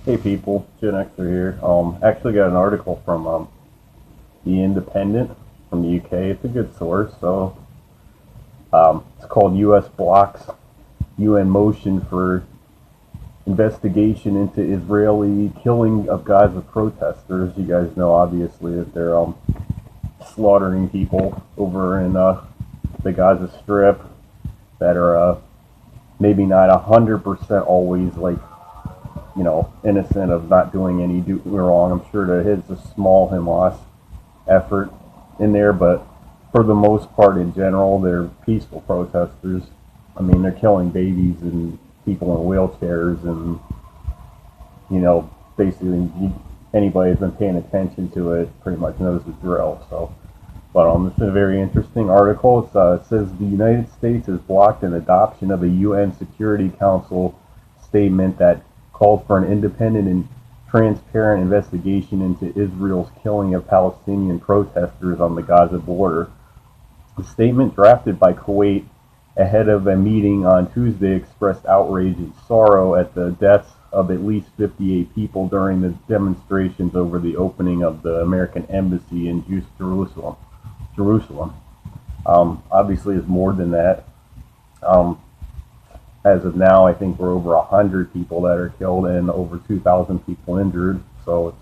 Hey people, Gen Xer here. Actually got an article from the Independent from the UK. It's a good source. So it's called U.S. Blocks UN Motion for Investigation into Israeli Killing of Gaza Protesters. You guys know obviously that they're slaughtering people over in the Gaza Strip that are maybe not 100% always innocent of not doing any wrong. I'm sure there is a small Hamas effort in there, but for the most part, in general, they're peaceful protesters. I mean, they're killing babies and people in wheelchairs, and basically anybody who's been paying attention to it pretty much knows the drill. So, but this is a very interesting article. It says the United States has blocked an adoption of a UN Security Council statement that called for an independent and transparent investigation into Israel's killing of Palestinian protesters on the Gaza border. The statement, drafted by Kuwait ahead of a meeting on Tuesday, expressed outrage and sorrow at the deaths of at least 58 people during the demonstrations over the opening of the American embassy in Jerusalem. Obviously, it's more than that. As of now, I think we're over 100 people that are killed and over 2,000 people injured. So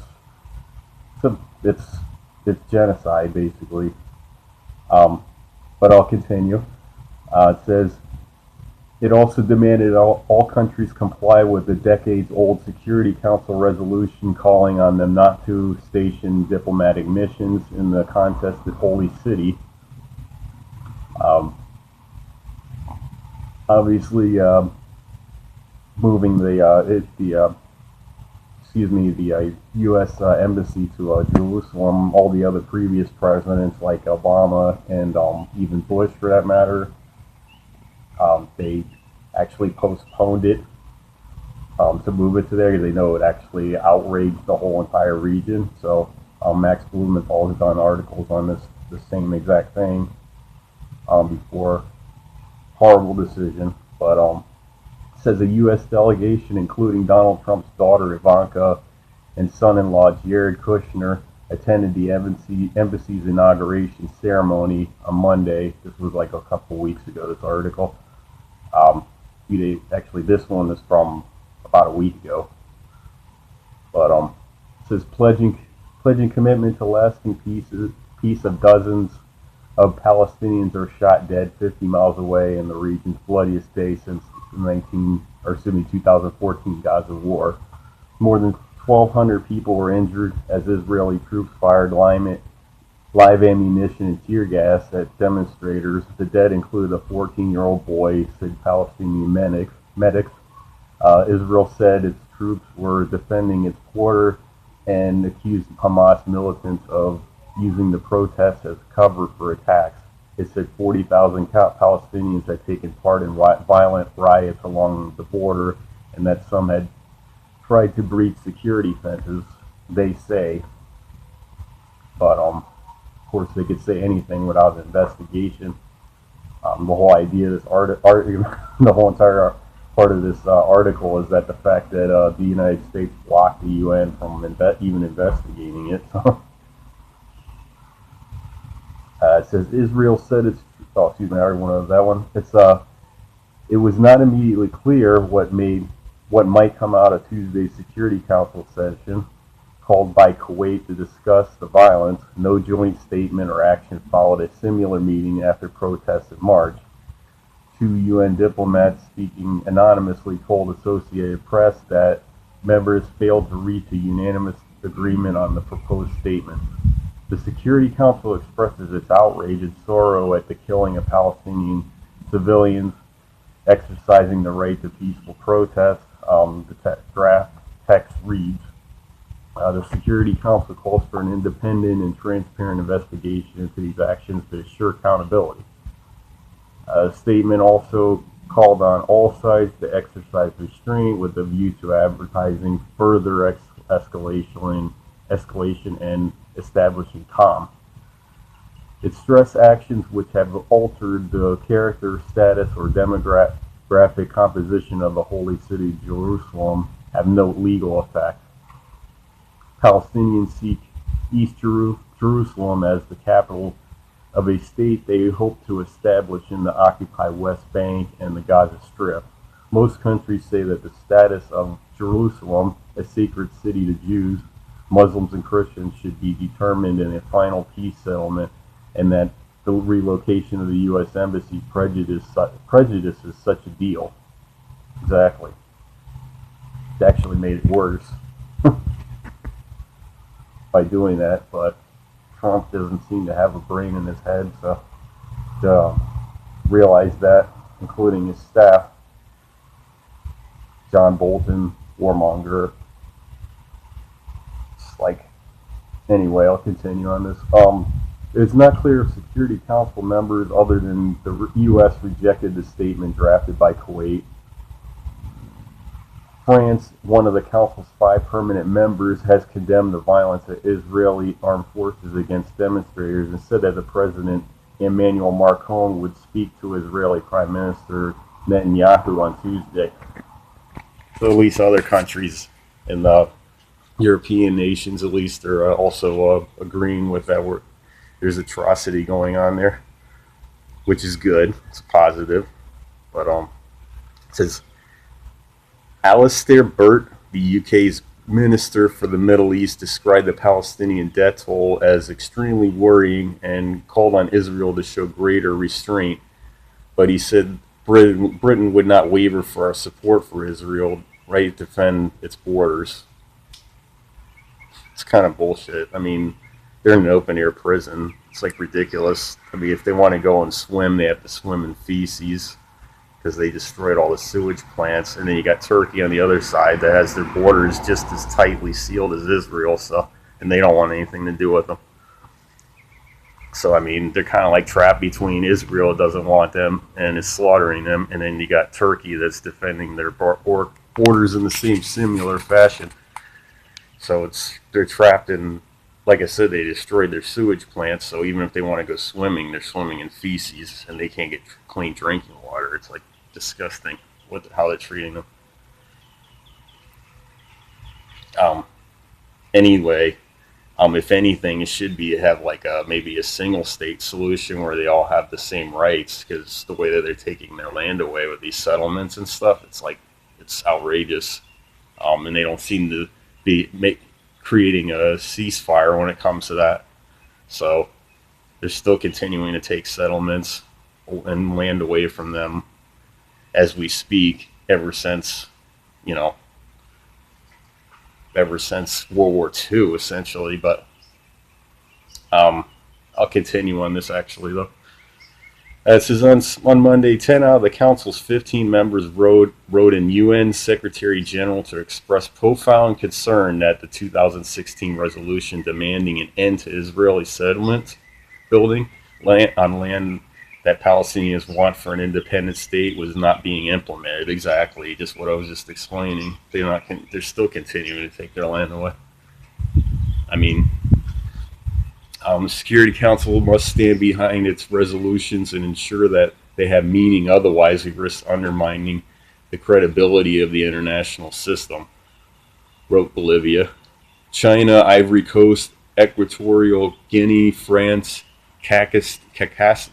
it's genocide basically. But I'll continue. It says it also demanded all countries comply with the decades-old Security Council resolution calling on them not to station diplomatic missions in the contested Holy City. Obviously, moving the U.S. embassy to Jerusalem. All the other previous presidents, like Obama and even Bush, for that matter, they actually postponed it to move it to there because they know it actually outraged the whole entire region. So Max Blumenthal has done articles on the same exact thing before. Horrible decision, but says a U.S. delegation, including Donald Trump's daughter Ivanka and son-in-law Jared Kushner, attended the embassy's inauguration ceremony on Monday. This was like a couple weeks ago, this article. Actually, this one is from about a week ago. But it says pledging commitment to lasting peace of dozens of Palestinians are shot dead 50 miles away in the region's bloodiest day since the 2014 Gaza war. More than 1,200 people were injured as Israeli troops fired live ammunition and tear gas at demonstrators. The dead include a 14-year-old boy, said Palestinian medics. Israel said its troops were defending its border and accused Hamas militants of using the protests as cover for attacks. It said 40,000 Palestinians had taken part in violent riots along the border, and that some had tried to breach security fences, they say. But of course, they could say anything without an investigation. The whole idea of this the whole entire part of this article is that the fact that the United States blocked the UN from even investigating it. It says Israel said its. Oh, excuse me, I already went over that one. It was not immediately clear what might come out of Tuesday's Security Council session, called by Kuwait to discuss the violence. No joint statement or action followed a similar meeting after protests in March. 2 UN diplomats speaking anonymously told Associated Press that members failed to reach a unanimous agreement on the proposed statement. The Security Council expresses its outrage and sorrow at the killing of Palestinian civilians exercising the right to peaceful protest. The draft text reads, the Security Council calls for an independent and transparent investigation into these actions to assure accountability. The statement also called on all sides to exercise restraint with a view to advertising further escalation and establishing calm. It stressed actions which have altered the character, status, or demographic composition of the holy city Jerusalem have no legal effect. Palestinians seek East Jerusalem as the capital of a state they hope to establish in the occupied West Bank and the Gaza Strip. Most countries say that the status of Jerusalem, a sacred city to Jews, Muslims, and Christians, should be determined in a final peace settlement, and that the relocation of the U.S. Embassy prejudices such a deal. Exactly. It actually made it worse by doing that, but Trump doesn't seem to have a brain in his head to realize that, including his staff. John Bolton, warmonger. It's like, anyway, I'll continue on this. It's not clear if Security Council members other than the U.S. rejected the statement drafted by Kuwait. France, one of the Council's 5 permanent members, has condemned the violence of Israeli armed forces against demonstrators and said that the President Emmanuel Macron would speak to Israeli Prime Minister Netanyahu on Tuesday. So at least other countries in the European nations, at least, are also agreeing with that. There's atrocity going on there, which is good. It's positive. But it says Alistair Burt, the UK's Minister for the Middle East, described the Palestinian death toll as extremely worrying and called on Israel to show greater restraint. But he said Britain would not waver for our support for Israel, right, to defend its borders. It's kind of bullshit. I mean, they're in an open-air prison. It's like ridiculous. I mean, if they want to go and swim, they have to swim in feces because they destroyed all the sewage plants. And then you got Turkey on the other side that has their borders just as tightly sealed as Israel, and they don't want anything to do with them. So, I mean, they're kind of like trapped between Israel doesn't want them and is slaughtering them, and then you got Turkey that's defending their borders in the same similar fashion. So they're trapped in, like I said, they destroyed their sewage plants, so even if they want to go swimming, they're swimming in feces, and they can't get clean drinking water. It's like disgusting how they're treating them. Anyway, if anything, it should have like maybe a single state solution where they all have the same rights, because the way that they're taking their land away with these settlements and stuff, it's outrageous. And they don't seem to be creating a ceasefire when it comes to that. So they're still continuing to take settlements and land away from them as we speak, ever since World War II, essentially. But I'll continue on this, actually, though. It says on Monday, 10 out of the Council's 15 members wrote in UN Secretary General to express profound concern that the 2016 resolution demanding an end to Israeli settlement building on land that Palestinians want for an independent state was not being implemented. Exactly, just what I was just explaining. They're still continuing to take their land away. I mean, the Security Council must stand behind its resolutions and ensure that they have meaning. Otherwise, we risk undermining the credibility of the international system, wrote Bolivia. China, Ivory Coast, Equatorial Guinea, France, Kazakhstan,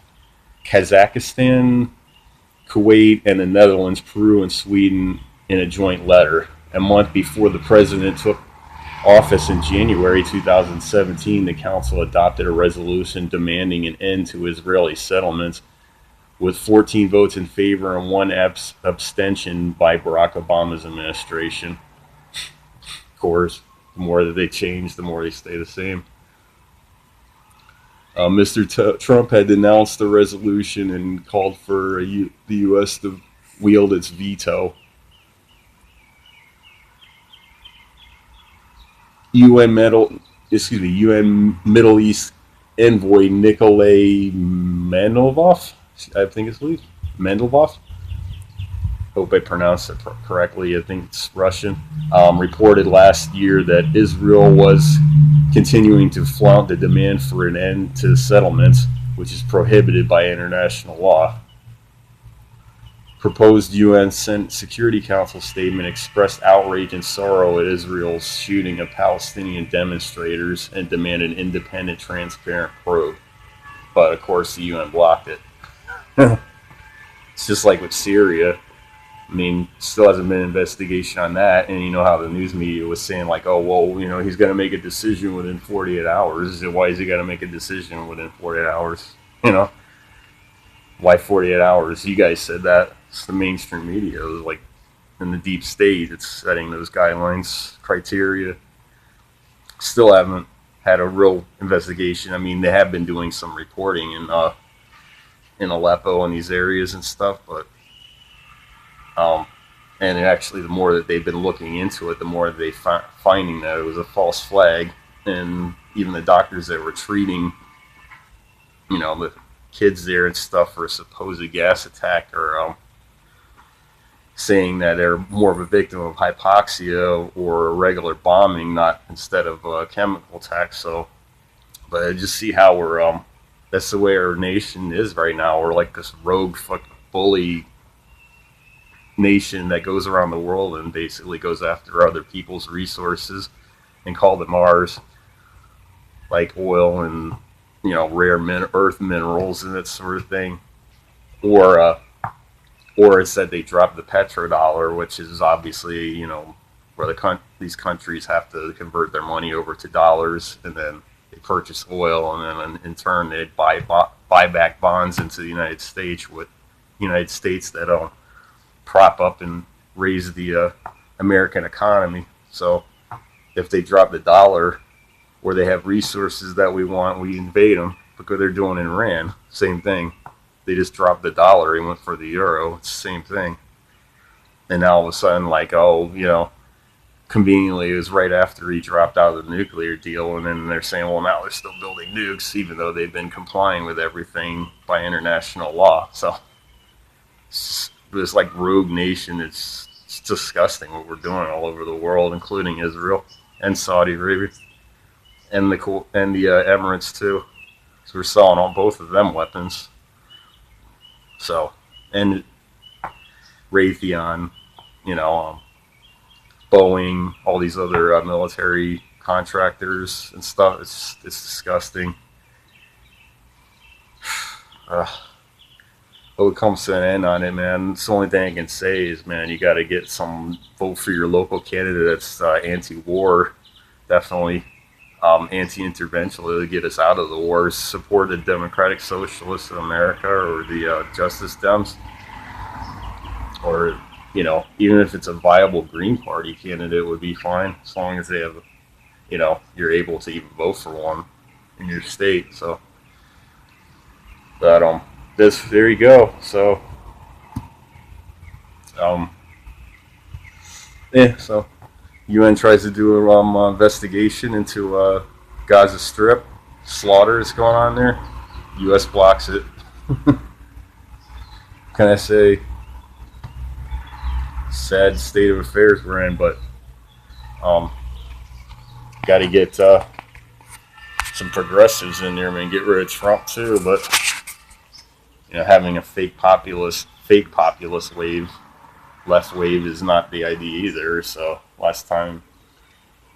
Kuwait, and the Netherlands, Peru, and Sweden in a joint letter. A month before the president took office in January 2017, the Council adopted a resolution demanding an end to Israeli settlements, with 14 votes in favor and 1 abstention by Barack Obama's administration. Of course, the more that they change, the more they stay the same. Mr. Trump had denounced the resolution and called for the U.S. to wield its veto. UN Middle East envoy Nikolay Mendelov, I think it's Mendelov. Hope I pronounced it correctly. I think it's Russian. Reported last year that Israel was continuing to flout the demand for an end to settlements, which is prohibited by international law. proposed UN Security Council statement expressed outrage and sorrow at Israel's shooting of Palestinian demonstrators and demanded an independent, transparent probe. But of course, the UN blocked it. It's just like with Syria. I mean, still hasn't been an investigation on that, and you know how the news media was saying, like, oh, well, you know, he's going to make a decision within 48 hours. Why is he going to make a decision within 48 hours? You know, why 48 hours? You guys said that. It's the mainstream media. It was like in the deep state, it's setting those guidelines, criteria. Still haven't had a real investigation. I mean, they have been doing some reporting in Aleppo and these areas and stuff, but and actually, the more that they've been looking into it, the more they finding that it was a false flag, and even the doctors that were treating, you know, the kids there and stuff for a supposed gas attack are saying that they're more of a victim of hypoxia or a regular bombing, not instead of a chemical attack. So, but I just see how we're that's the way our nation is right now. We're like this rogue fucking bully nation that goes around the world and basically goes after other people's resources and call them ours, like oil and, you know, rare earth minerals and that sort of thing. Or it said they dropped the petrodollar, which is obviously, you know, where these countries have to convert their money over to dollars, and then they purchase oil, and then in turn they buy back bonds into the United States that prop up and raise the American economy. So if they drop the dollar, or they have resources that we want, we invade them. Look what they're doing in Iran. Same thing. They just dropped the dollar and went for the euro. It's the same thing. And now all of a sudden, like, oh, you know, conveniently it was right after he dropped out of the nuclear deal, and then they're saying, well, now they're still building nukes, even though they've been complying with everything by international law. So it's like rogue nation. It's disgusting what we're doing all over the world, including Israel and Saudi Arabia and the Emirates too. So we're selling both of them weapons. So, and Raytheon, you know, Boeing, all these other military contractors and stuff. It's disgusting. But it comes to an end on it, man. It's the only thing I can say is, man, you got to get some vote for your local candidate that's anti-war, definitely anti-intervention to get us out of the wars. Support the Democratic Socialists of America or the Justice Dems, or, you know, even if it's a viable Green Party candidate would be fine, as long as they have, you know, you're able to even vote for one in your state. So, but there you go. So, yeah. So, UN tries to do a investigation into Gaza Strip slaughter that's going on there. U.S. blocks it. Can I say? Sad state of affairs we're in, but got to get some progressives in there, man. Get rid of Trump too, but you know, having a fake populist wave, left wave, is not the idea either. So last time,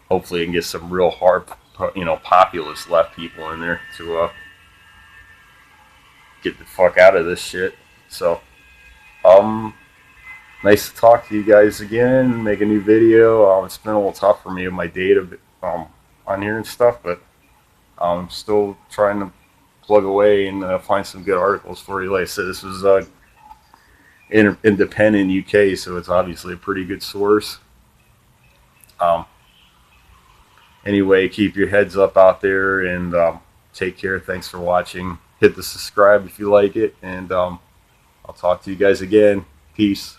hopefully, I can get some real hard, you know, populist left people in there to get the fuck out of this shit. So, nice to talk to you guys again. Make a new video. It's been a little tough for me with my data on here and stuff, but I'm still trying to plug away and find some good articles for you. Like I said, this was independent UK, so it's obviously a pretty good source. Anyway, keep your heads up out there, and take care. Thanks for watching. Hit the subscribe if you like it, and I'll talk to you guys again. Peace.